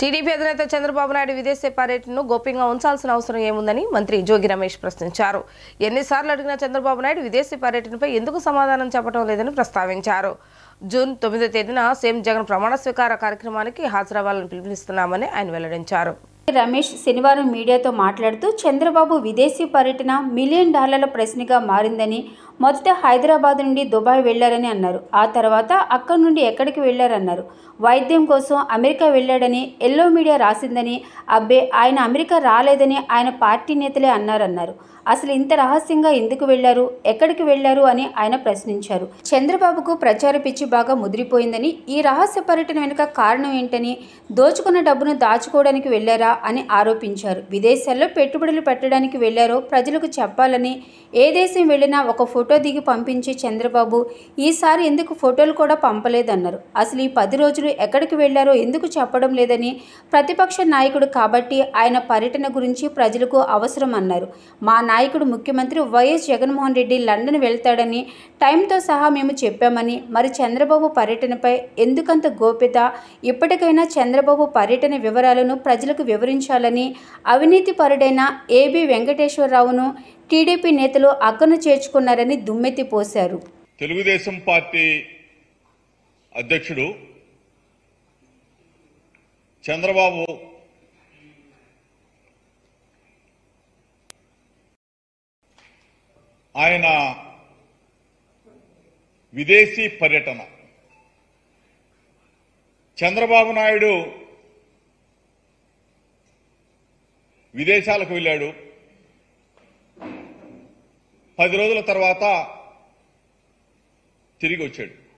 TDP అధినేత చంద్రబాబు నాయుడు విదేశీ పర్యటనను గోప్యంగా ఉంచాల్సిన అవసరం ఏముందని మంత్రి జోగి రమేష్ ప్రశ్నించారు. ఎన్నిసార్లు అడిగినా చంద్రబాబు నాయుడు విదేశీ పర్యటనపై ఎందుకు సమాధానం చెప్పడం లేదని ప్రస్తావించారు. జూన్ 9వ తేదీన సీఎం జగన్ ప్రమాణ స్వీకార కార్యక్రమానికి హాజరవ్వాలని పిలుపునిస్తున్నామని ఆయన వెల్లడించారు. రమేష్ శనివారం మీడియాతో మాట్లాడుతూ చంద్రబాబు విదేశీ పర్యటన $1 మిలియన్ ప్రశ్నగా మారిందని, మొదట హైదరాబాద్ నుండి దుబాయ్ వెళ్లారని అన్నారు. ఆ తర్వాత అక్కడి నుండి ఎక్కడికి వెళ్లారన్నారు. వైద్యం కోసం అమెరికా వెళ్లాడని ఎల్లో మీడియా రాసిందని, అబ్బే ఆయన అమెరికా రాలేదని ఆయన పార్టీ నేతలే అన్నారన్నారు. అసలు ఇంత రహస్యంగా ఎందుకు వెళ్లారు, ఎక్కడికి వెళ్లారు అని ఆయన ప్రశ్నించారు. చంద్రబాబుకు ప్రచార పిచ్చి బాగా ముదిరిపోయిందని, ఈ రహస్య పర్యటన వెనుక కారణం ఏంటని, దోచుకున్న డబ్బును దాచుకోవడానికి వెళ్లారా అని ఆరోపించారు. విదేశాల్లో పెట్టుబడులు పెట్టడానికి వెళ్లారో ప్రజలకు చెప్పాలని, ఏ దేశం వెళ్లినా ఒక ఫోటో దిగి పంపించే చంద్రబాబు ఈసారి ఎందుకు ఫోటోలు కూడా పంపలేదన్నారు. అసలు ఈ 10 రోజులు ఎక్కడికి వెళ్లారో ఎందుకు చెప్పడం లేదని, ప్రతిపక్ష నాయకుడు కాబట్టి ఆయన పర్యటన గురించి ప్రజలకు అవసరం అన్నారు. మా నాయకుడు ముఖ్యమంత్రి వైఎస్ జగన్మోహన్ రెడ్డి లండన్ వెళ్తాడని టైంతో సహా మేము చెప్పామని, మరి చంద్రబాబు పర్యటనపై ఎందుకంత గోప్యత, ఇప్పటికైనా చంద్రబాబు పర్యటన వివరాలను ప్రజలకు వివరించాలని అవినీతి పరుడైన ఏబి వెంకటేశ్వరరావును టీడీపీ నేతలు అక్కను చేర్చుకున్నారని దుమ్మెత్తిపోశారు. తెలుగుదేశం పార్టీ అధ్యక్షుడు చంద్రబాబు ఆయన విదేశీ పర్యటన, చంద్రబాబు నాయుడు విదేశాలకు వెళ్ళాడు. 10 రోజుల తర్వాత తిరిగి వచ్చాడు.